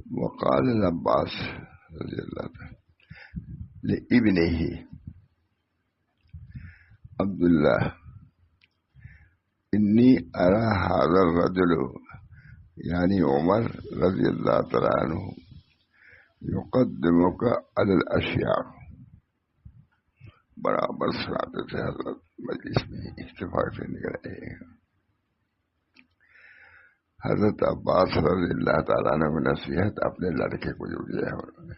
وقال العباس رضی اللہ تعالی لابنه عبداللہ انی ارى هذا الرجل یعنی عمر رضی اللہ تعالی عنہ یقدمک علی الاشیاء. برابر سناتے تھے حضرت مجلس میں اتفاق سے نکل رہے ہیں. حضرت عباس رضی اللہ تعالیٰ عنہ میں نصیحت اپنے لڑکے کو جو دیا ہے انہوں نے.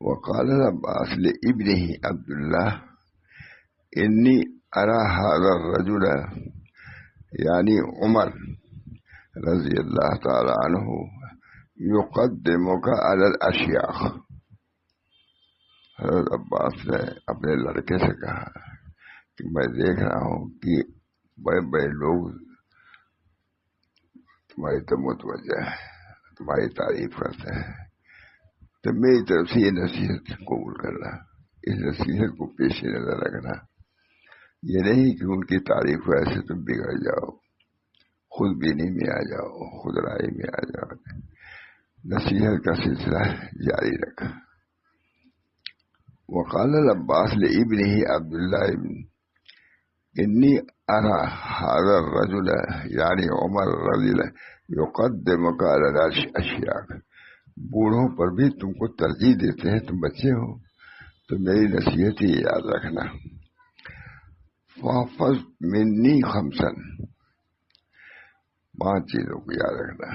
وقال العباس لابنه عبداللہ انی ارى هذا الرجل یعنی عمر رضی اللہ تعالی عنہ یقدمک علی الاشیاء. حضرت عباس نے اپنے لڑکے سے کہا کہ میں دیکھ رہا ہوں کہ بڑے بڑے لوگ تمہاری تو متوجہ ہے, تمہاری تعریف کرتے ہیں, تو میری طرف سے یہ نصیحت قبول کرنا, اس نصیحت کو پیش نظر رکھنا. یہ نہیں کہ ان کی تعریف کو ایسے تم بگڑ جاؤ, خود بینی میں آ جاؤ, خود رائے میں آ جاؤ. نصیحت کا سلسلہ جاری رکھا. وقال العباس لابنه عبداللہ انی ارى هذا الرجل یعنی عمر رضی اللہ یقدمک علی الاشیاء. بوڑھوں پر بھی تم کو ترجیح دیتے ہیں, تم بچے ہو, تو میری نصیحت ہی یاد رکھنا. فاحفظ منی خمسا, 5 چیزوں کو یاد رکھنا.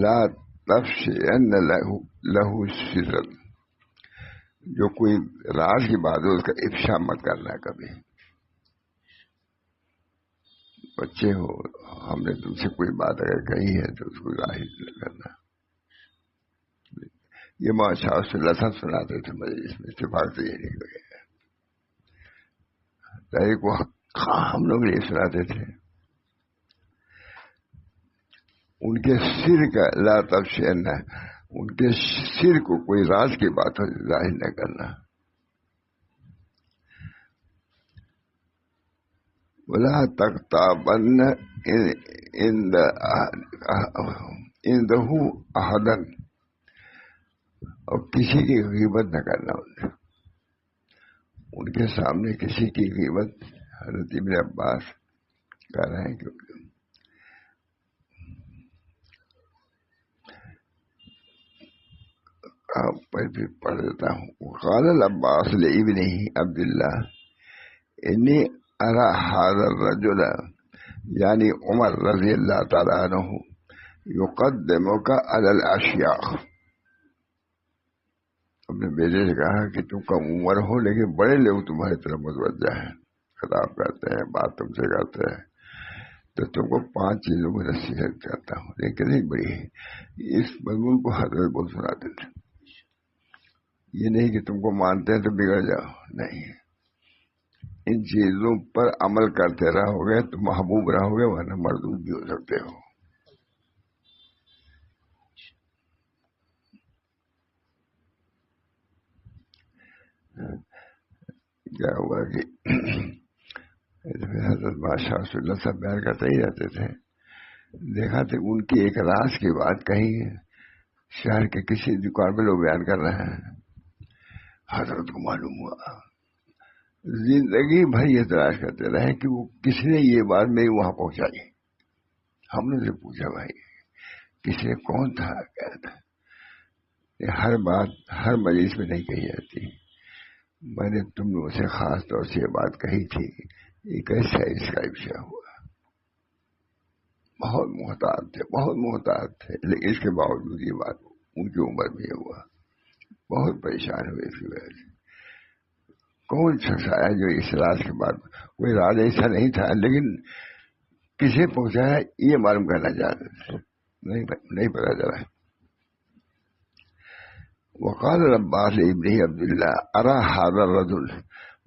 لا تفشین لہ سرا, جو کوئی راز کی بات ہے اس کا افشا مت کرنا کبھی. بچے ہو, ہم نے تم سے کوئی بات اگر کہی ہے تو اس کو ظاہر نہ کرنا. یہ ماشاء اللہ سب سناتے تھے مجلس میں, اتفاق سے یہ نکل گیا. کو ہم لوگ نہیں سناتے تھے. ان کے سر کا لا تفشین, ان کے سر کو کوئی راز کی بات ہو ظاہر نہ کرنا. ولا تغتابن عنده احدا, اور کسی کی غیبت نہ کرنا. ان کے سامنے کسی کی غیبت. حضرت ابن عباس کہہ رہے ہیں کہ پڑھ دیتا ہوں. وقال العباس لابنه عبداللہ انی ارى هذا الرجل یعنی عمر رضی اللہ تعالی عنہ یقدمک علی الاشیاء. اپنے بیٹے سے کہا کہ تم کم عمر ہو لیکن بڑے لوگ تمہاری طرف متوجہ ہیں, خطاب کرتے ہیں, بات تم سے کرتے ہیں, تو تم کو 5 چیزوں کو نصیحت کرتا ہوں. لیکن نہیں بڑی ہے, اس مضمون کو حضرت بہت سناتے تھے. یہ نہیں کہ تم کو مانتے ہیں تو بگڑ جاؤ, نہیں. ان چیزوں پر عمل کرتے رہو گے تو محبوب رہو گے, ورنہ مردود بھی ہو سکتے ہو. کیا ہوا کہ حضرت بادشاہ رسول اللہ سب بیان کرتے ہی رہتے تھے. دیکھا تو ان کی ایک راز کی بات کہی ہے, شہر کے کسی دکان پہ لوگ بیان کر رہے ہیں. حضرت کو معلوم ہوا, زندگی بھر یہ تلاش کرتے رہے کہ وہ کس نے یہ بات میری وہاں پہنچائی. ہم نے سے پوچھا بھائی کس نے, کون تھا, کیا تھا. ہر بات ہر مجلس میں نہیں کہی جاتی. میں نے تم لوگوں سے خاص طور سے یہ بات کہی تھی, یہ کیسا اس کا افشا ہوا. بہت محتاط تھے, بہت محتاط تھے, لیکن اس کے باوجود یہ بات اونچی عمر میں ہوا. بہت پریشان ہوئے اس کی وجہ سے. کون شخص آیا جو اس راز کے بعد, کوئی راز ایسا نہیں تھا لیکن کسے پہنچایا یہ معلوم کرنا چاہتے تھے, نہیں پتا چلا. وقال العباس لابنه عبداللہ ارى هذا الرجل,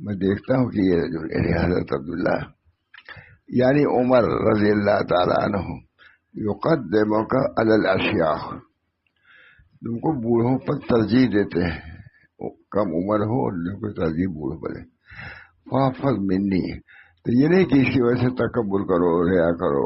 میں دیکھتا ہوں کہ یہ رجل یعنی حضرت عبداللہ یعنی عمر رضی اللہ تعالی عنہ یقدمک علی الاشیاء, تم کو بوڑھوں پر ترجیح دیتے ہیں, کم عمر ہو ان کو ترجیح بوڑھوں پر. فاحفظ منی, تو یہ نہیں کہ اس کی وجہ سے تکبر کرو, ریا کرو,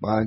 5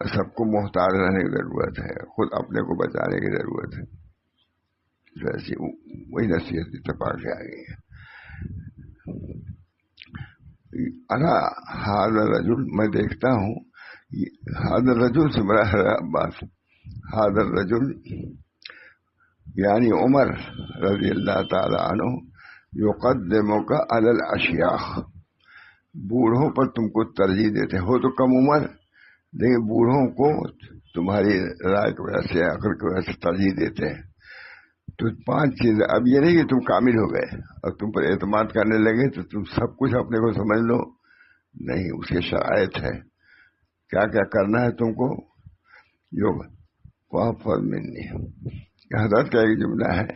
سب کو محتاط رہنے کی ضرورت ہے، خود اپنے کو بچانے کی ضرورت ہے. ویسے وہی نصیحت اتفاق سے آ گئی ہے. انا هذا الرجل، میں دیکھتا ہوں، هذا الرجل سے بڑا ہے عباس. هذا الرجل یعنی عمر رضی اللہ تعالی عنہ، یقدمک علی الاشیاخ، بوڑھوں پر تم کو ترجیح دیتے ہو تو کم عمر، لیکن بوڑھوں کو تمہاری رائے کی وجہ سے، عقل کی وجہ سے ترجیح دیتے ہیں. تو 5 چیزیں. اب یہ نہیں کہ تم کامل ہو گئے اور تم پر اعتماد کرنے لگے تو تم سب کچھ اپنے کو سمجھ لو، نہیں، اس کے شرائط ہے، کیا کیا کرنا ہے تم کو. یوگ وافر منی، حضرت کا ایک جملہ ہے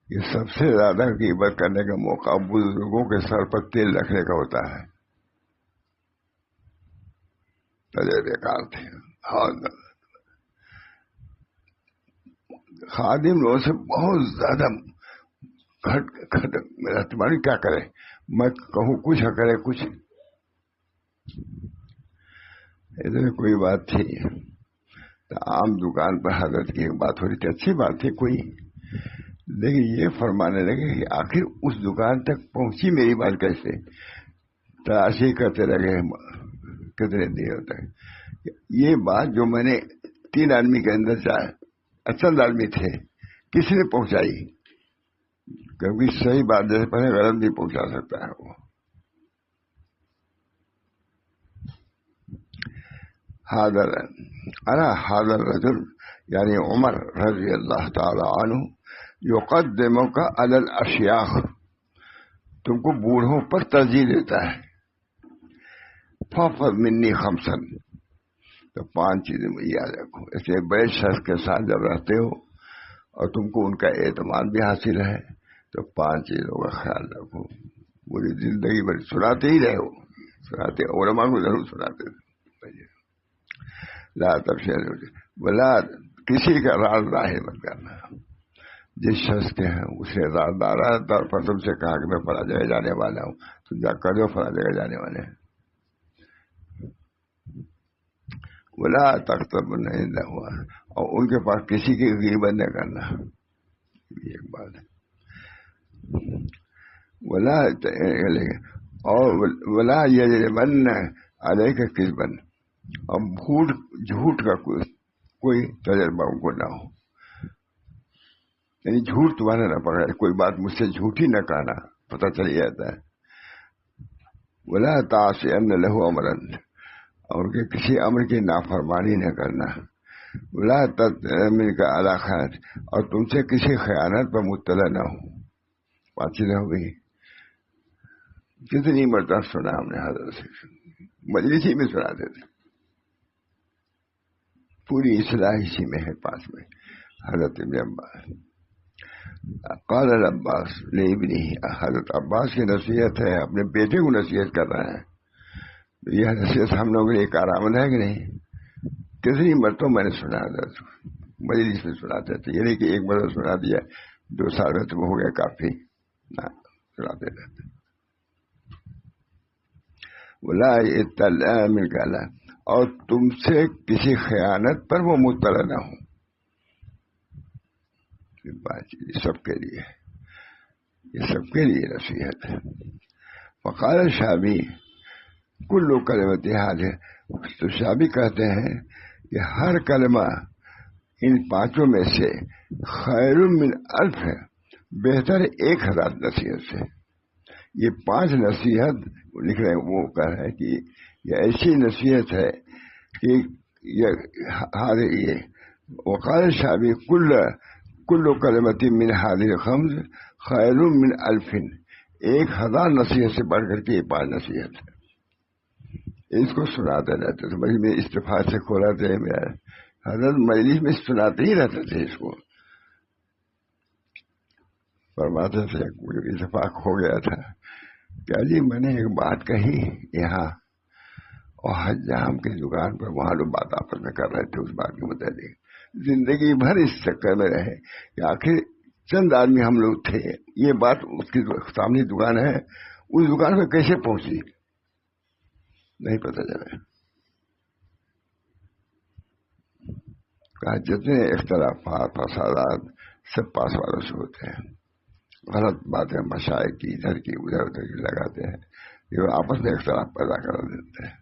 کہ سب سے زیادہ غیبت کرنے کا موقع بزرگوں کے سر پر تیل رکھنے کا ہوتا ہے. تجربے کار تھے. خادم لوگوں سے بہت زیادہ گھٹ میرا تمہاری کیا کرے، میں کہوں کچھ کرے کچھ. ادھر کوئی بات تھی تو عام دکان پر حضرت کی ایک بات ہو رہی تھی، اچھی بات تھی کوئی، لیکن یہ فرمانے لگے کہ آخر اس دکان تک پہنچی میری بات کیسے. تلاشی کرتے رہے کتنے دیر تک. یہ بات جو میں نے 3 آدمی کے اندر چند آدمی تھے، کسی نے پہنچائی، کیونکہ صحیح بات جیسے پہلے غلط نہیں پہنچا سکتا ہے وہ. هذا الرجل یعنی عمر رضی اللہ تعالی عنہ، یقدمک علی الاشیاخ، تم کو بوڑھوں پر ترجیح دیتا ہے. فاحفظ منی خمسا، تو 5 چیزیں یاد رکھو. ایسے بڑے شخص کے ساتھ جب رہتے ہو اور تم کو ان کا اعتماد بھی حاصل ہے تو 5 چیزوں کا خیال رکھو. پوری زندگی بھر سناتے ہی رہے ہو، سناتے، علماء کو ضرور سناتے تھے. لا تفشل ولا، کسی کا راز ظاہر مت کرنا. جس شخص کے ہیں اسے رازدار طور پر تم سے کہا کہ میں فلاں جگہ جانے والا ہوں، تم جا کر دو فلاں جگہ جانے والے ہیں. ولا تقتربن عنده، اور ان کے پاس کسی کی غیبت نہ کرنا. یہ ایک بات ہے. ولا یجرمن علیک کذبا، اور جھوٹ کا کوئی تجربہ ان کو نہ ہو، یعنی جھوٹ تمہارا نہ پکڑے. کوئی بات مجھ سے جھوٹی نہ کہنا، پتہ چل جاتا ہے. ولا تعصین له امرا، اور کہ کسی امر کی نافرمانی نہ کرنا. ولا تتمن کا علی خیانت، اور تم سے کسی خیانت پر مطلع نہ ہو. 5 چیزیں ہو گئی. کتنی مرتبہ سنا ہم نے حضرت سے، مجلس ہی میں سناتے تھے، پوری اصلاح اسی میں ہے. 5 میں حضرت ابن عباس قال العباس لابنہ، حضرت عباس کی نصیحت ہے، اپنے بیٹے کو نصیحت کر رہے ہیں. یہ نصیحت ہم لوگوں کے لیے کارآمد ہے کہ نہیں؟ کتنی مرتبہ میں نے سنا حضرت مجلس میں سناتے تھے. یہ نہیں کہ ایک مرتبہ سنا دیا 2 سال میں تو ہو گیا کافی، نہ، سناتے رہتے. ولا اطلاع من قال، اور تم سے کسی خیانت پر وہ مطلع نہ ہو. یہ سب کے لیے، یہ سب کے لیے نصیحت ہے. فقال شابی کل کلمۃ هذه، تو شابی کہتے ہیں کہ ہر کلمہ ان 5 میں سے خیر من 1000 ہے، بہتر 1000 نصیحت سے. یہ 5 نصیحت لکھ رہے ہیں، وہ کہہ رہے ہیں کہ یہ ایسی نصیحت ہے کہ یہ وقال شابی کل کلمۃ من هذه الخمس خیر من 1000، 1000 نصیحت سے بڑھ کر کے یہ 5 نصیحت ہے. اس کو سناتے رہتے تھے، مجھے میں استفاد سے کھولا تھے، حضرت مجلس میں سناتے ہی رہتے تھے. اس کو فرماتے تھے، مجھے اتفاق ہو گیا تھا کہ جی میں نے ایک بات کہی یہاں، اور حجام کی دکان پر وہاں لوگ بات آپس میں کر رہے تھے اس بات کے متعلق. زندگی بھر اس چکر میں رہے کہ آخر چند آدمی ہم لوگ تھے، یہ بات اس کی سامنے دکان ہے، اس دکان پہ کیسے پہنچی نہیں پتہ چلا. کہا جتنے اختلافات فسادات سب پاس والوں سے ہوتے ہیں. غلط باتیں مشائخ کی ادھر کی ادھر کی لگاتے ہیں، یہ آپس میں اختلاف پیدا کر دیتے ہیں.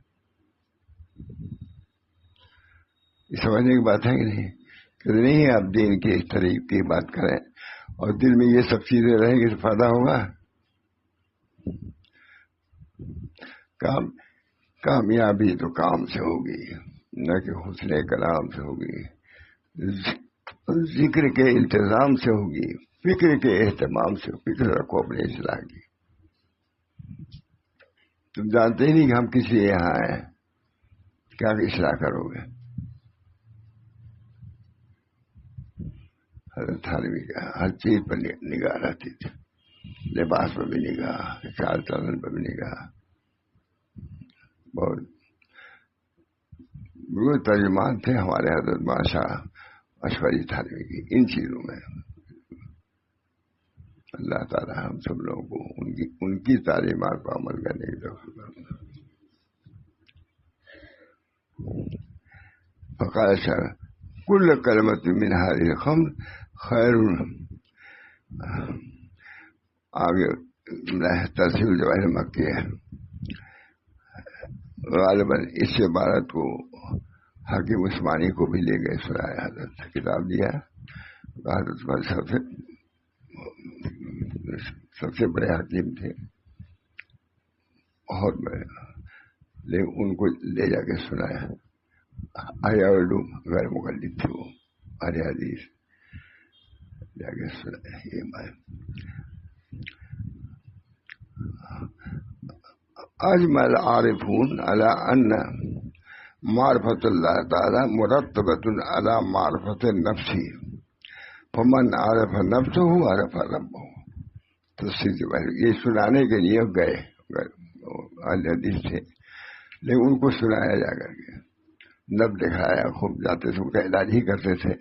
یہ سمجھنے کی بات ہے کہ نہیں؟ کہ نہیں آپ دین کے اس طریقے کی بات کریں اور دل میں یہ سب چیزیں رہیں گی تو فائدہ ہوگا. کامیابی تو کام سے ہوگی نہ کہ حسن کلام سے ہوگی، ذکر کے التزام سے ہوگی، فکر کے اہتمام سے. فکر رکھو اپنے اصلاح کی. تم جانتے ہی نہیں کہ ہم کسی یہاں آئے، کیا اصلاح کرو گے. حضرت تھانوی کا ہر چیز پر نگاہ رہتی تھی، لباس پر بھی نگاہ، چال چلن پر بھی نگاہ. بہت بالکل ترجمان تھے ہمارے حضرت بادشاہ اشفری تھانوی کی ان چیزوں میں. اللہ تعالی ہم سب لوگوں کو ان کی تعلیمات پر عمل کرنے کی توفیق. فقال شاہ کل کلمت من هذه الخمس خیر. آگے تفسیر جواہر مکی ہے، غالباً اس عبارت کو حکیم عثمانی کو بھی لے گئے سنایا. حضرت کتاب دیا، حضرت سب سے بڑے حکیم تھے، بہت بڑے، لیکن ان کو لے جا کے سنایا. احیاء العلوم غیر مقلد تھے، وہ اہل حدیث جا کے سنایا. یہ بات اجمع العارفون على ان معرفت اللہ تعالی مرتبۃ على معرفت النفس فمن عرف نفسه عرف ربه. تو یہ سنانے کے لیے گئے اہل حدیث تھے، لیکن ان کو سنایا جا کر کے نب دکھایا. خوب جاتے تھے، ان کا علاج ہی کرتے تھے،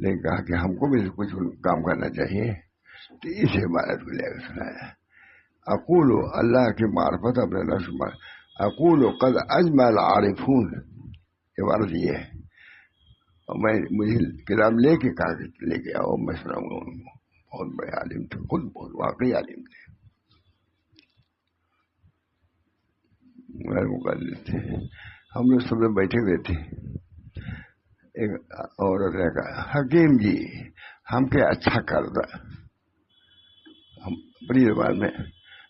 لیکن کہا کہ ہم کو بھی کچھ کام کرنا چاہیے. تو اس عبارت کو لے کر سنایا. اقول اللہ کی معرفت اپنے نفس میں. اقول قد اجمع العارفون، عبارت یہ ہے. اور میں مجھے کتاب لے کے کہا کہ لے کے آؤ، میں سناؤں گا ان کو. بہت بڑے عالم تھے، خود بہت واقعی عالم تھے، غیر مقلد تھے. ہم لوگ سب لوگ بیٹھے ہوئے تھے. ایک عورت نے کہا حکیم جی ہم کے اچھا کر دا. ہم اپنی زبان میں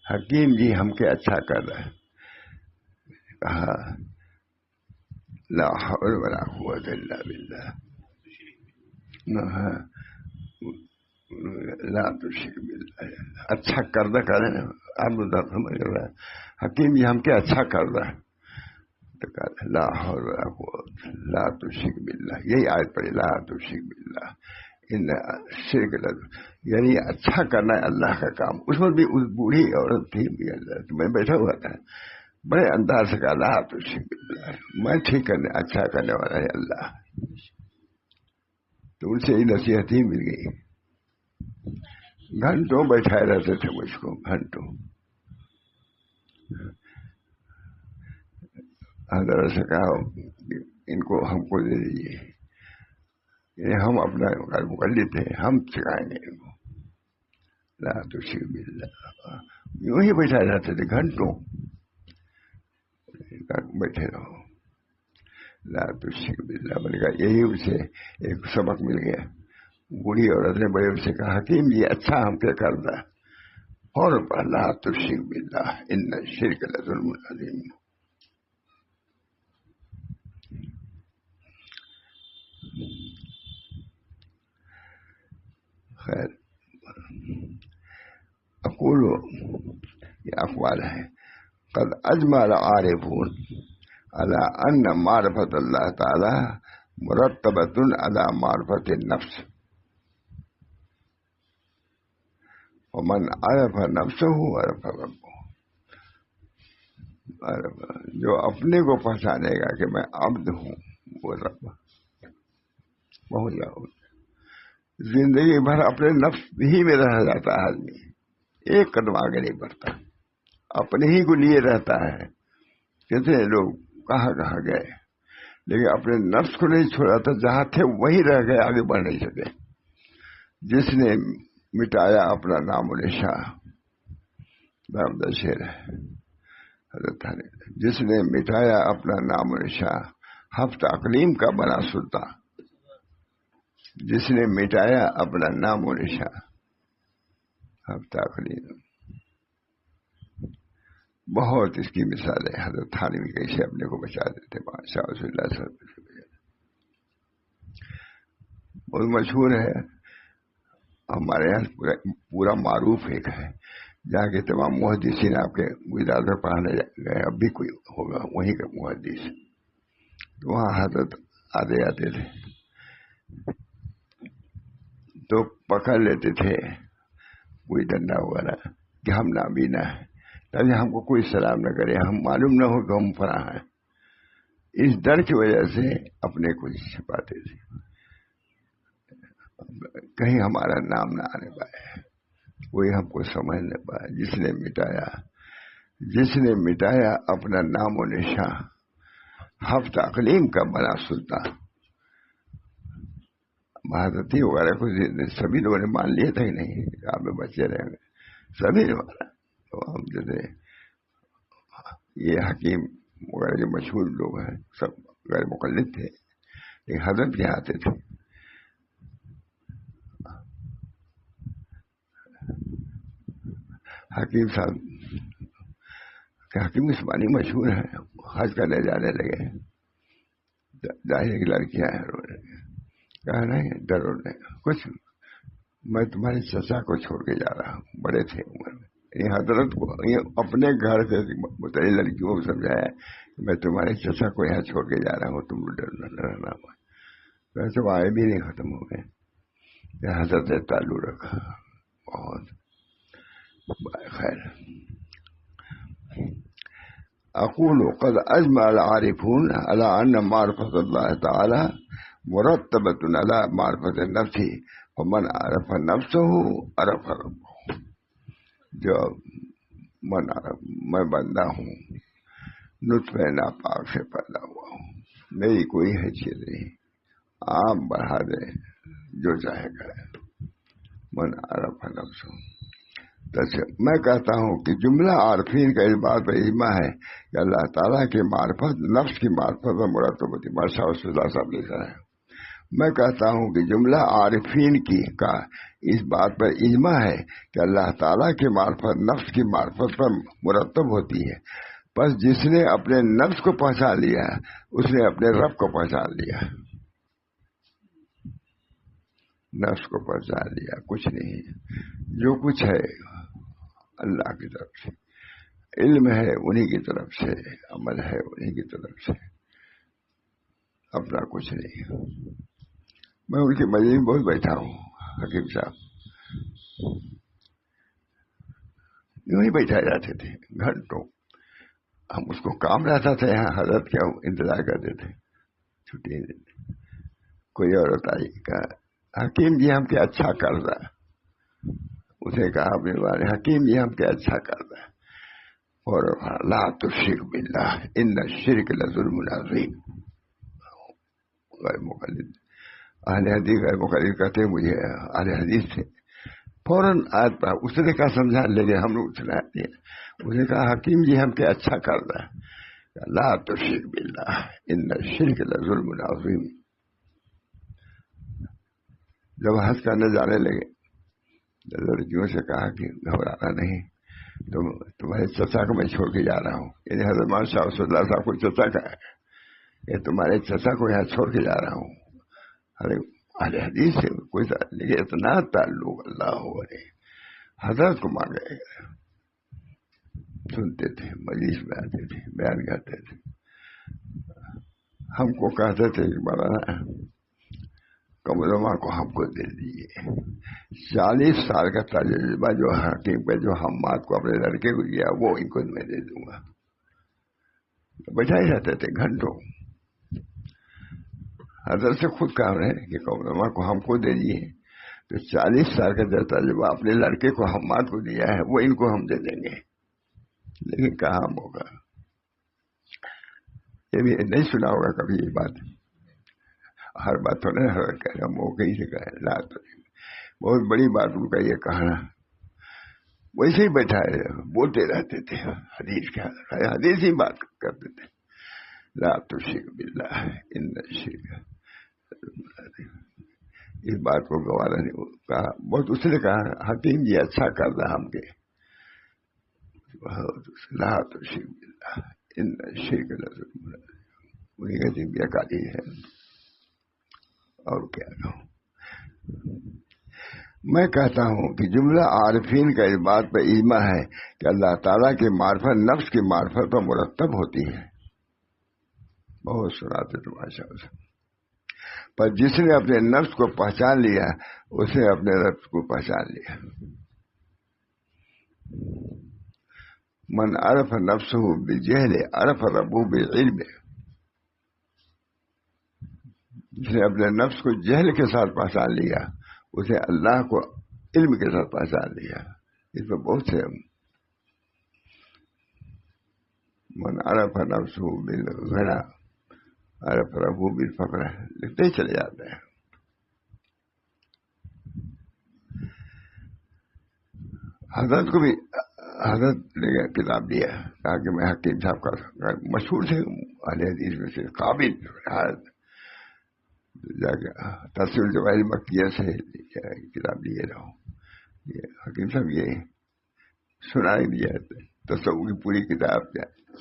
حکیم جی ہم کے اچھا کر رہا ہے. کہا لا حول ولا قوت الا باللہ. لا تشرک باللہ. اچھا کر دا کرے نا، آپ سمجھ رہا ہے. حکیم جی ہم کے اچھا کر رہا ہے. تو کہا لا حول ولا قوت لا تشرک باللہ. یہی آیت پڑھی لا تشرک باللہ ان شرک لذ، یعنی اچھا کرنا ہے اللہ کا کام. اس میں بھی اس بوڑھی عورت تھی، میں بیٹھا ہوا تھا، بڑے انداز سے کہا لا تشرک باللہ، میں ٹھیک کرنے اچھا کرنے والا ہے اللہ. تو ان سے یہ نصیحت ہی مل گئی. گھنٹوں بیٹھائے رہتے تھے مجھ کو، گھنٹوں. حضرت سے کہا ان کو ہم کو دے دیجیے، ہم اپنا مقلد تھے، ہم سکھائیں گے ان کو. لا تشرک باللہ. یوں ہی بیٹھائے رہتے تھے گھنٹوں، بیٹھے رہو. لا تشرک باللہ. میں نے کہا یہی اسے ایک سبق مل گیا. بوڑھی عورت نے بڑے سے کہا حکیم یہ اچھا ہم کیا کرتا ہے، اور لا تشرک باللہ ان الشرک لظلم عظیم. خیر اقول، یہ اقوال ہے. قد اجمع العارفون على ان معرفت اللہ تعالی مرتبۃ على معرفت النفس ومن عرف نفسه عرف ربه. جو اپنے کو پہچانے گا کہ میں عبد ہوں، وہ رب. بہت جاؤ زندگی بھر اپنے نفس ہی میں رہ جاتا ہے آدمی، ایک قدم آگے نہیں بڑھتا، اپنے ہی کو لیے رہتا ہے. کتنے لوگ کہاں کہاں گئے، لیکن اپنے نفس کو نہیں چھوڑا تھا، جہاں تھے وہیں رہ گئے، آگے بڑھ نہیں سکے. جس نے مٹایا اپنا نام و نشان، شیر ہے حضرت علی، جس نے مٹایا اپنا نام و نشان ہفت اقلیم کا بنا سلطان. جس نے مٹایا اپنا نام و نشان ہفت اقلیم. بہت اس کی مثال ہے. حضرت تھانوی کیسے اپنے کو بچا دیتے، ماشاء اللہ صلی اللہ علیہ وسلم. بہت مشہور ہے ہمارے یہاں، پورا معروف ایک ہے، جہاں کے تمام محدثین آپ کے گجرات میں پڑھانے گئے، اب بھی کوئی ہوگا وہیں کا محدث. تو وہاں حضرت آتے جاتے تھے تو پکڑ لیتے تھے کوئی ڈنڈا وغیرہ کہ ہم نابینا ہے، تاکہ ہم کو کوئی سلام نہ کرے، ہم معلوم نہ ہو کہ ہم فلاں ہیں. اس ڈر کی وجہ سے اپنے کو چھپاتے تھے، کہیں ہمارا نام نہ آنے پائے، کوئی ہم کو سمجھ نہ پائے. جس نے مٹایا اپنا نام و نشان ہفت اقلیم کا بنا سلطان. مہادتی وغیرہ کو سبھی لوگوں نے مان لیا تھا ہی نہیں، آپ میں بچے رہیں گے، سبھی نے مانا. تو ہم جیسے یہ حکیم وغیرہ جو مشہور لوگ ہیں سب غیر مقلد تھے، لیکن حضرت کے آتے تھے. حکیم صاحب کہ حکیم عثمانی مشہور ہے، حج کرنے جانے لگے، ظاہر کی لڑکیاں ہیں، کہا نہیں ڈرو نہیں کچھ، میں تمہارے چچا کو چھوڑ کے جا رہا ہوں، بڑے تھے عمر میں. حضرت کو اپنے گھر سے متعلق لڑکیوں کو سمجھایا کہ میں تمہارے چچا کو یہاں چھوڑ کے جا رہا ہوں، تم ڈرنا رہنا. ویسے آئے بھی نہیں ختم ہو گئے، حضرت نے تعلق رکھا. بہت خیر. اقول قد اجمع العارفون على ان معرفة الله تعالى مرتبة على معرفة النفس، ومن عرف نفسه عرف ربه. جو من عرف، میں بندہ ہوں، نطفہ ناپاک سے پیدا ہوا ہوں، میری کوئی حیثیت نہیں، آپ بڑھا دیں جو چاہے کرے. من عرف نفسه. میں کہتا ہوں کہ جملہ عارفین کا اس بات پر اجماع ہے کہ اللہ تعالیٰ کی معرفت نفس کی معرفت میں مرتب ہوتی. ماشاء اللہ صاحب لکھا ہے. میں کہتا ہوں کہ جملہ عارفین کا اس بات پر اجماع ہے کہ اللہ تعالیٰ کی معرفت نفس کی معرفت پر مرتب ہوتی ہے. بس جس نے اپنے نفس کو پہچان لیا اس نے اپنے رب کو پہچان لیا. نفس کو پہچان لیا، کچھ نہیں، جو کچھ ہے اللہ کی طرف سے، علم ہے انہی کی طرف سے، عمل ہے انہی کی طرف سے، اپنا کچھ نہیں. میں ان کی مجلس میں بہت بیٹھا ہوں، حکیم صاحب یوں ہی بیٹھا جاتے تھے گھنٹوں. ہم اس کو کام رہتا تھا یہاں، حضرت کیا انتظار کرتے تھے، چھٹی نہیں دیتے. کوئی عورت آئی، کہا حکیم جی ہم کیا اچھا کر رہا. اسے کہا اپنے بارے، حکیم جی ہم کیا اچھا کر رہا ہے، اور لا تشرک باللہ ان الشرک لظلم عظیم. غیر مقلد اہل حدیث، غیر مقلد کہتے مجھے اہل حدیث تھے. فوراً آیت پڑھا، اس نے کہا سمجھا لے ہم لوگ سنا دیا. اس نے کہا حکیم جی ہم کیا اچھا کر رہا ہے، لا تشرک باللہ ان الشرک لظلم عظیم. جب حج کرنے جانے لگے لڑکیوں سے کہا کہ گھبرانا نہیں، تمہارے چچا کو میں چھوڑ کے جا رہا ہوں. یعنی حضرت مولانا شاہ رسول اللہ صاحب کو چچا کا ہے کہ تمہارے چچا کو یہاں چھوڑ کے جا رہا ہوں. ارے اہل حدیث سے کوئی لیکن اتنا تعلق اللہ ہو رہے، حضرت کو مانگے، سنتے تھے، مجلس میں آتے تھے، بیان کرتے تھے. ہم کو کہتے تھے کہ مولانا کمرما کو ہم کو دے دیجیے. 40 سال کا تجربہ جو حکیم کا جو حماد کو اپنے لڑکے کو دیا وہ ان کو میں دے دوں گا. بیٹھا ہی رہتے تھے گھنٹوں. حضرت سے خود کہا رہے کہ کمرما کو ہم کو دے دیے، تو 40 سال کا جو تجربہ اپنے لڑکے کو حماد کو دیا ہے وہ ان کو ہم دے دیں گے. لیکن کہاں موقع. یہ بھی نہیں سنا ہوگا کبھی یہ بات، ہر بات تو نہیں کہہ رہا، موقع ہی سے کہہ لا تو بہت بڑی بات ان کا یہ کہنا، ویسے ہی بیٹھا ہے بولتے رہتے تھے، حدیث کا حدیث ہی بات کرتے تھے، لا تشرک باللہ ان الشرک، اس بات کو گوارا نے کہا بہت، اس نے کہا حکیم جی اچھا کر رہا ہم کے، لا تشرک باللہ ان الشرک لظلم انہیں کا جنبیہ کالی ہے، اور کیا کہوں۔ میں کہتا ہوں کہ جملہ عارفین کا اس بات پر اجماع ہے کہ اللہ تعالیٰ کی معرفت نفس کی معرفت پر مرتب ہوتی ہے، بہت سناتے تو ماشاء اللہ، پر جس نے اپنے نفس کو پہچان لیا اس نے اپنے رب کو پہچان لیا۔ من عرف نفسہ بالجہل عرف ربہ بالعلم، جس نے اپنے نفس کو جہل کے ساتھ پہچان لیا اسے اللہ کو علم کے ساتھ پہچان لیا۔ اس میں بہت سے من عرف نفسہ بالغنى عرف ربہ بالفقر لکھتے ہی چلے جاتے ہیں۔ حضرت کو بھی حضرت نے کتاب دیا تاکہ میں حکیم صاحب کا مشہور تھے اہل حدیث میں سے قابل، جا کے تفسیر الجواہر مکیہ سے کتاب لیے رہو، حکیم صاحب یہ سنا ہی دیا، تصوف کی پوری کتاب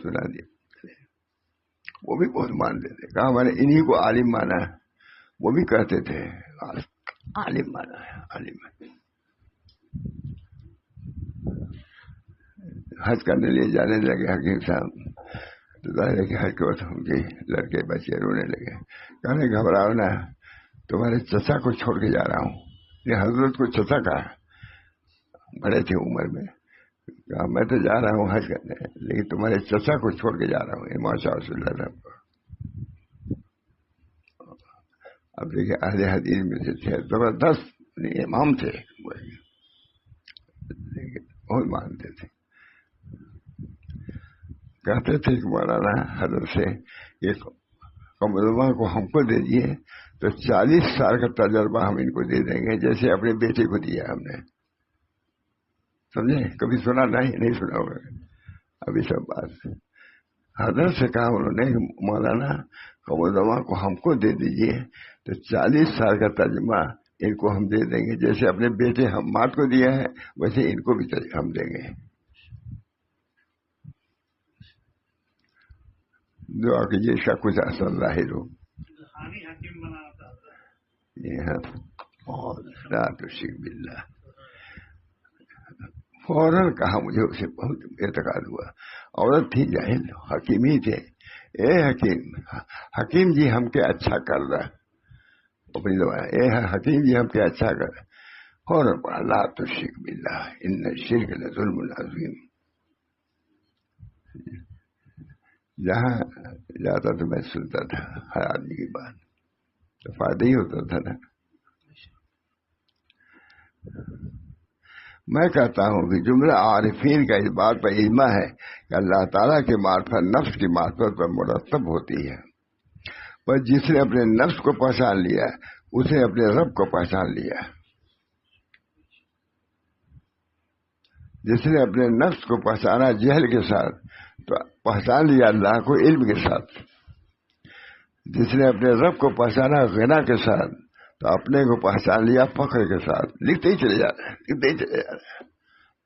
سنا دی، وہ بھی بہت مانتے تھے، کہا میں نے انہی کو عالم مانا ہے، وہ بھی کہتے تھے عالم مانا ہے، عالم ہے۔ حج کرنے لیے جانے لگے حکیم صاحب، تو ظاہر ہے کہ حج کے وقت ان کے لڑکے بچے رونے لگے، کہنے گھبراؤ نہ، تمہارے چچا کو چھوڑ کے جا رہا ہوں، یہ حضرت کو چچا کہا، بڑے تھے عمر میں، کہا میں تو جا رہا ہوں حج کرنے لیکن تمہارے چچا کو چھوڑ کے جا رہا ہوں، امام شاہ رسول اللہ صاحب کو۔ اب دیکھیں اہل حدیث میں سے تھے، زبردست امام تھے، بہت مانتے تھے، کہتے تھے کہ مولانا حضرت سے یہ کمربا کو ہم کو دے دیے تو 40 سال کا تجربہ ہم ان کو دے دیں گے جیسے اپنے بیٹے کو دیا ہم نے، سمجھے؟ کبھی سنا نہیں سنا ہوگا ابھی سب بات۔ حضرت سے کہا انہوں نے مولانا کمربا کو ہم کو دے دیجیے تو 40 سال کا ترجمہ ان کو ہم دے دیں گے، جیسے اپنے بیٹے ہم مات کو دیا ہے ویسے ان کو بھی ہم دیں گے۔ دعا کیجیے اس کا کچھ اثر ظاہر ہو۔ لا تشرک باللہ، فوراً کہا، مجھے اسے بہت اعتقاد ہوا، عورت تھی جاہل، حکیم ہی تھے، اے حکیم جی ہم کے اچھا کر رہا، اپنی دعا اے حکیم جی ہم کے اچھا کر، فوراً پڑھا لا تشرک باللہ ان الشرک لظلم عظیم۔ جہاں جاتا تو میں سنتا تھا ہر آدمی کی بات، تو فائدہ ہی ہوتا تھا نا۔ میں کہتا ہوں کہ جملہ عارفین کا اس بات پر اجماع ہے کہ اللہ تعالیٰ کی معرفت نفس کی معرفت پر مرتب ہوتی ہے، پر جس نے اپنے نفس کو پہچان لیا اس نے اپنے رب کو پہچان لیا۔ جس نے اپنے نفس کو پہچانا جہل کے ساتھ تو پہچان لیا اللہ کو علم کے ساتھ، جس نے اپنے رب کو پہچانا غنا کے ساتھ تو اپنے کو پہچان لیا فخر کے ساتھ۔ لکھتے ہی چلے جا رہے ہیں، لکھتے ہی چلے جا رہے ہیں،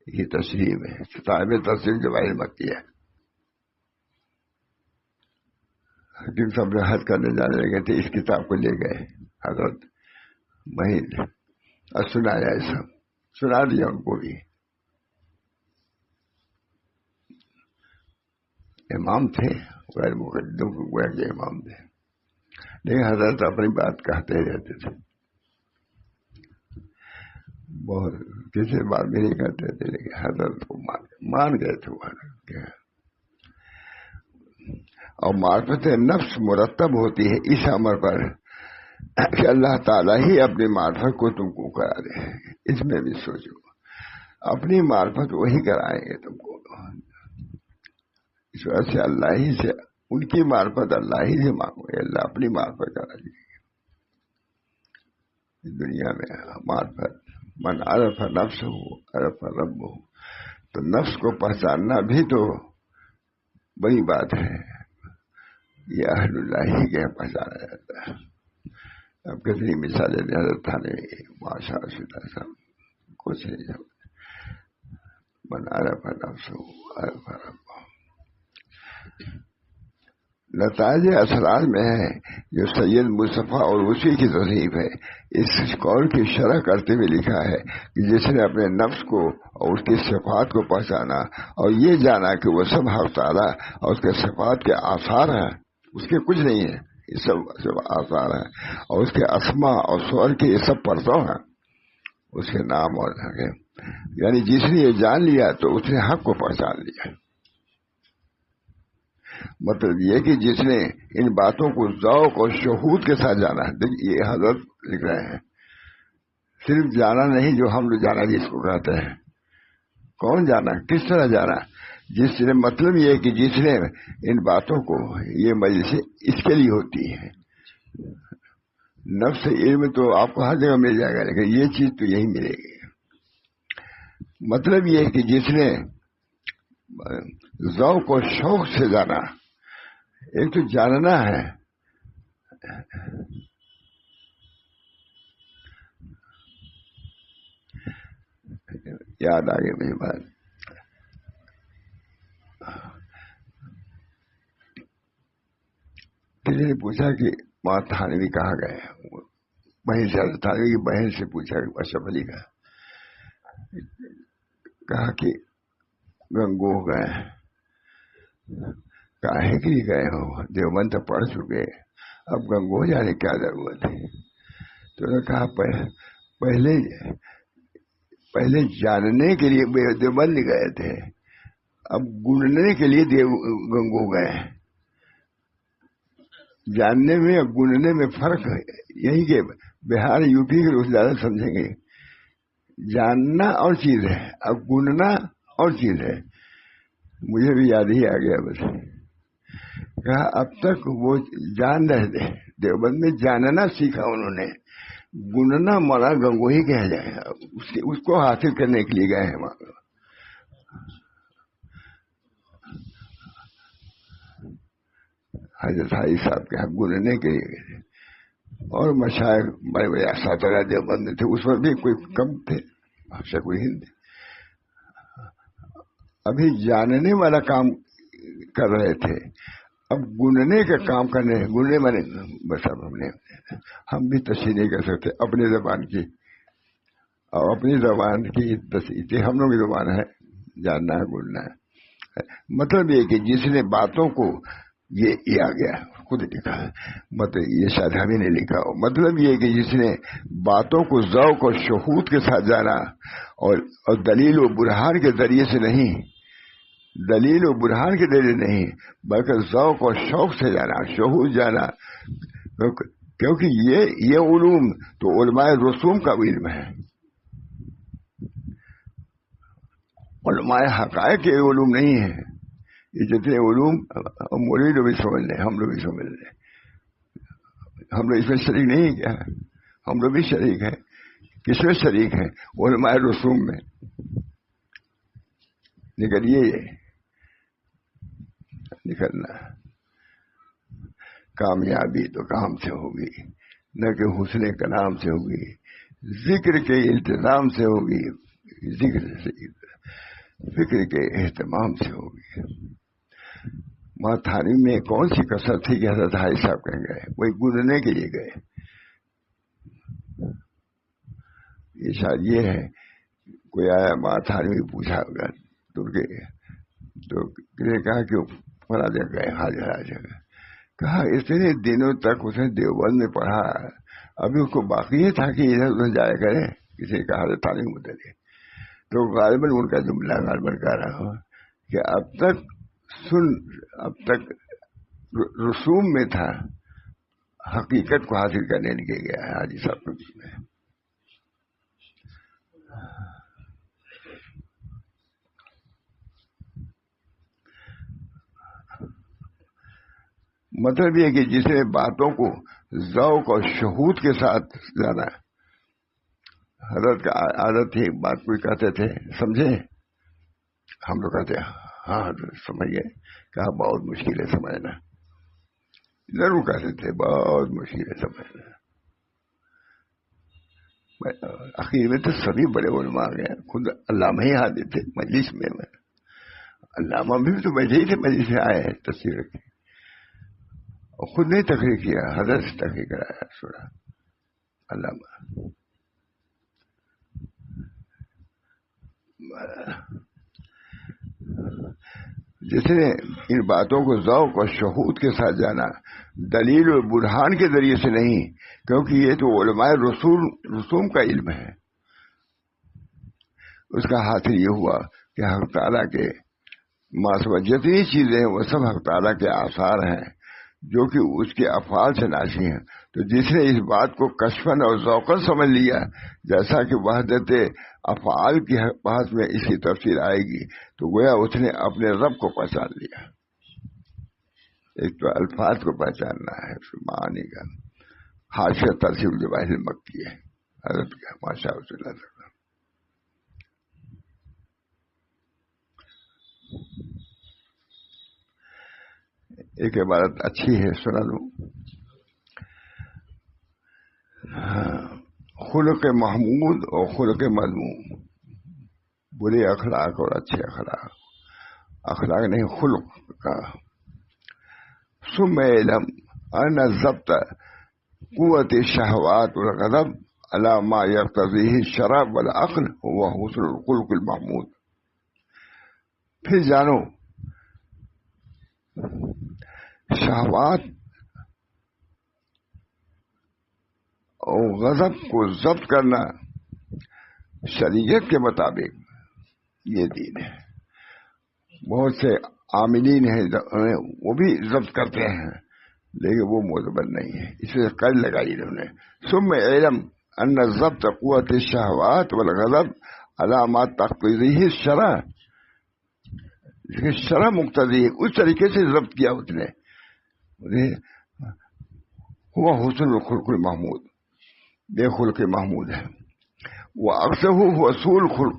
یہ تشریح ہے، صاحب تفسیر جواہر مکیہ ہے۔ حکیم صاحب نے حج کرنے جانے لگے تھے، اس کتاب کو لے گئے حضرت وہیں اور سنایا، ایسا سنا دیا ان کو بھی، امام تھے غیر مقدم کو گویا کہ امام تھے، لیکن حضرت اپنی بات کہتے رہتے تھے، بہت کسی بات بھی نہیں کرتے تھے، لیکن حضرت کو مان گئے تھے وہ۔ اور معرفت نفس مرتب ہوتی ہے اس امر پر کہ اللہ تعالیٰ ہی اپنی معرفت کو تم کو کرا دے، اس میں بھی سوچو، اپنی معرفت وہی کرائیں گے تم کو، اس وجہ سے اللہ ہی سے ان کی معرفت اللہ ہی سے مانگو، اللہ اپنی معرفت کرا دیجیے دنیا میں معرفت۔ من عرف نفس ہو عرف رب ہو، تو نفس کو پہچاننا بھی تو بڑی بات ہے، یہ اہل اللہ ہی کے پہچانا جاتا ہے۔ اب کتنی مثالیں حضرت تھانے ماشاء اللہ کچھ نہیں سمجھ۔ من عرف نفس ہو عرف رب ہو، نتائج اثرات میں ہے جو سید مصطفیٰ اور اسی کی تصنیف ہے۔ اس قول کی شرح کرتے ہوئے لکھا ہے کہ جس نے اپنے نفس کو اور اس کی صفات کو پہچانا اور یہ جانا کہ وہ سب حق تعالیٰ اور اس کے صفات کے آثار ہیں، اس کے کچھ نہیں ہے، یہ سب آثار ہیں، اور اس کے اسماء اور صور کے یہ سب پرتو ہیں، اس کے نام اور یعنی جس نے یہ جان لیا تو اس نے حق کو پہچان لیا۔ مطلب یہ کہ جس نے ان باتوں کو ذوق اور شہود کے ساتھ جانا ہے، یہ حضرت لکھ رہے ہیں، صرف جانا نہیں جو ہم لوگ جانا جس کو کہتے ہیں۔ کون جانا، کس طرح جانا؟ جس نے مطلب یہ ہے کہ جس نے ان باتوں کو، یہ مجلس اس کے لیے ہوتی ہے، نفس علم تو آپ کو ہر جگہ مل جائے گا لیکن یہ چیز تو یہی ملے گی۔ مطلب یہ ہے کہ جس نے ذوق اور شوق سے جانا، ایک تو جاننا ہے، یاد آ گئی میری بات۔ کسی نے پوچھا کہ ماں تھانوی کہاں گئے، بہن سے، تھانوی کی بہن سے پوچھا کہ اشرف علی کا، کہا کہ گنگو گئے۔ کاہے کے لیے گئے ہو، دیوبند تو پڑھ چکے، اب گنگو جانے کیا ضرورت ہے؟ تو انہوں نے کہا پہلے جاننے کے لیے دیوبند گئے تھے، اب گننے کے لیے گنگو گئے۔ جاننے میں اور گننے میں فرق ہے، یہی کہ بہار یو پی کے لوگ زیادہ سمجھیں گے۔ جاننا اور چیز ہے، اب گننا اور چیز ہے۔ مجھے بھی یاد ہی آ گیا بس، کہا اب تک وہ جان رہے تھے، دیوبند میں جاننا سیکھا انہوں نے، گننا مولا گنگو ہی کہہ جائے، اس کو حاصل کرنے کے لیے گئے ہیں وہاں۔ حضرت حاجی صاحب کے یہاں گننے کے لیے گئے تھے، اور مشائخ بڑے بڑے اساتذہ دیوبند تھے، اس وقت بھی کوئی کم تھے، کوئی ہند تھے۔ ابھی جاننے والا کام کر رہے تھے، اب گننے کا کام کرنے، گننے والے بس اب ہم بھی تشریح نہیں کر سکتے اپنی زبان کی، اور اپنی زبان کی تشریح ہم لوگ کی زبان ہے، جاننا ہے، گننا ہے۔ مطلب یہ کہ جس نے باتوں کو، یہ آ گیا خود لکھا ہے، مطلب یہ شاید ہمیں نہیں لکھا ہو، مطلب یہ کہ جس نے باتوں کو ذوق اور شہود کے ساتھ جانا، اور دلیل و برہان کے ذریعے سے نہیں، دلیل و برہان کے ذریعے نہیں، بلکہ ذوق اور شوق سے جانا، شہود جانا، کیونکہ یہ علوم تو علماء رسوم کا علم ہے، علماء حقائق کے علوم نہیں ہے۔ یہ جتنے علوم مولوی لوگ بھی سمجھ لیں، ہم لوگ بھی سمجھ لیں، ہم لوگ اس میں شریک نہیں کیا، ہم لوگ بھی شریک ہیں، کس میں شریک ہیں؟ علماء رسوم میں۔ نکلیے، نکلنا کامیابی تو کام سے ہوگی، نہ کہ حسن کلام سے ہوگی، ذکر کے التزام سے ہوگی، ذکر سے، فکر کے اہتمام سے ہوگی۔ وہاں تھانوی میں کون سی کثرت تھی کہ حضرت حاجی صاحب کہیں گئے، وہی گننے کے لیے گئے۔ یہ شاید یہ ہے، کوئی آیا ماں تھانوی پوچھا ہوگا تو کسی نے کہا کہ فلاں جگہ گئے، حاضر جگہ، کہا اتنے دنوں تک اس نے دیوبند میں پڑھا، ابھی اس کو باقی یہ تھا کہ ادھر ادھر جایا کرے، کسی نے کہا حضرت تھانوی متعلق، تو غالباً ان کا جملہ غالباً کہہ رہا ہوں کہ اب تک رسوم میں تھا، حقیقت کو حاصل کرنے کے گیا ہے حاجی صاحب کو میں۔ مطلب یہ کہ جس نے باتوں کو ذوق اور شہود کے ساتھ جانا ہے. حضرت کا عادت تھی، بات کوئی کہتے تھے سمجھے، ہم لوگ کہتے ہیں ہاں حضرت سمجھ گئے، کہا بہت مشکل ہے سمجھنا. ضرور کہتے تھے بہت مشکل ہے سمجھنا. اخیر میں تو سبھی بڑے علماء آ گئے، خود علامہ ہی حاضر تھے مجلس میں. علامہ بھی تو بیٹھے ہی تھے مجلس میں، آئے تصویر رکھی اور خود نے تقریر کیا، حضرت سے تقریر کرایا سنا علامہ. جس نے ان باتوں کو ذوق اور شہود کے ساتھ جانا، دلیل اور برہان کے ذریعے سے نہیں، کیونکہ یہ تو علماء رسوم کا علم ہے. اس کا حاصل یہ ہوا کہ حق تعالیٰ کے ماسوا جتنی چیزیں ہیں وہ سب حق تعالیٰ کے آثار ہیں جو کہ اس کے افعال سے ناشی ہیں. تو جس نے اس بات کو کشفاً اور ذوقاً سمجھ لیا، جیسا کہ وحدت افعال کی بحث میں اس کی تفصیل آئے گی، تو گویا اس نے اپنے رب کو پہچان لیا. ایک تو الفاظ کو پہچاننا ہے، معانی کا. حاشیہ ترسیب الجواہر مکی ہے حضرت کا، ماشاء اللہ. ایک عبارت اچھی ہے، سنا لوں. خلق محمود اور خلق مذموم، برے اخلاق اور اچھے اخلاق. اخلاق نہیں، خلق کا. ثم علم ان ضبط قوت الشہوات والغضب علی ما یقتضیہ الشرع والعقل هو حسن الخلق المحمود. پھر جانو شہوات اور غضب کو ضبط کرنا شریعت کے مطابق یہ دین ہے. بہت سے عاملین ہیں وہ بھی ضبط کرتے ہیں لیکن وہ معتبر نہیں ہے، اس سے قید لگائی انہوں نے. ثم علم ان ضبط قوت الشہوات والغضب علی ما تقتضیہ الشرع، شرع مقتضی ہے اس طریقے سے ضبط کیا اس نے. ہوا حسن الخلق المحمود، بے خلق محمود ہے. وہ اکثر حصول خلق،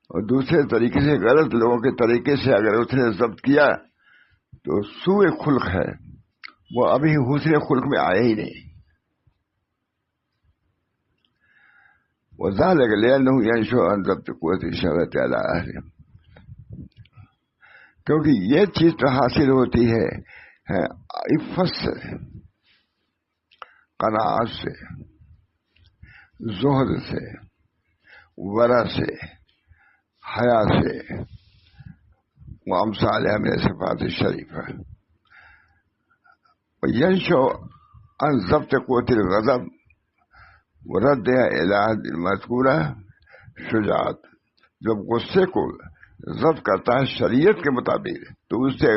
اور دوسرے طریقے سے غلط لوگوں کے طریقے سے اگر اس نے ضبط کیا تو سوء خلق ہے، وہ ابھی حسن خلق میں آیا ہی نہیں. وذلك لأنه ينشأ عن ضبط قوة الشهوة على أهله، کیونکہ یہ چیز تو حاصل ہوتی ہے عفت سے، قناعت سے، زہد سے، ورع سے، حیا سے، وامثالها من الصفات الشریفہ. وینشأ عن ضبط قوة الغضب ورد الى المذکورہ شجاعت. جب غصے کو ضبط کرتا ہے شریعت کے مطابق تو اس سے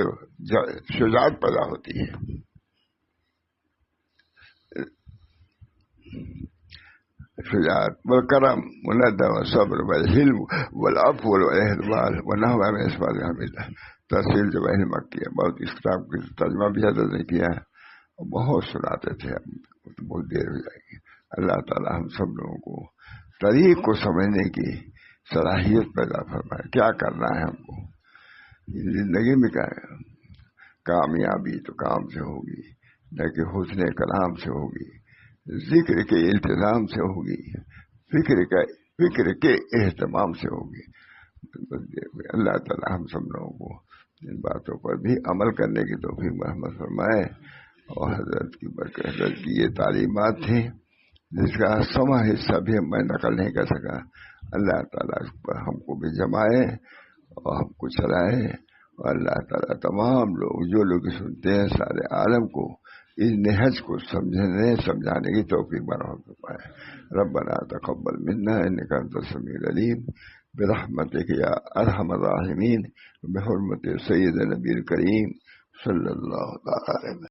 شجاعت پیدا ہوتی ہے. شجاعت والکرم والندم والصبر والحلم والعفو والاحتمال ونحو من اسباب حمیدہ. تفسیر جواہر مکی ہے. بہت اس کتاب کا ترجمہ بھی حضرت نے کیا ہے اور بہت سناتے تھے، بہت دیر ہو جائے گی. اللہ تعالی ہم سب لوگوں کو طریق کو سمجھنے کی صلاحیت پیدا فرمائے. کیا کرنا ہے ہم کو زندگی میں؟ کیا ہے کامیابی تو کام سے ہوگی، لیکن حسن کلام سے ہوگی، ذکر کے التزام سے ہوگی، فکر کے اہتمام سے ہوگی. اللہ تعالی ہم سب لوگوں کو ان باتوں پر بھی عمل کرنے کی توفیق مرحمت فرمائے. اور حضرت کی برکت، حضرت کی یہ تعلیمات تھیں جس کا سما حصہ بھی میں نقل نہیں کر سکا. اللہ تعالیٰ اس پر ہم کو بھی جمائے اور ہم کو چلائے. اور اللہ تعالیٰ تمام لوگ جو لوگ سنتے ہیں سارے عالم کو اس نہج کو سمجھانے کی توفیق مرحمت فرمائے. ربنا تقبل منا انک انت السمیع العلیم برحمتک یا ارحم الراحمین بحرمت سید نبی کریم صلی اللہ تعالی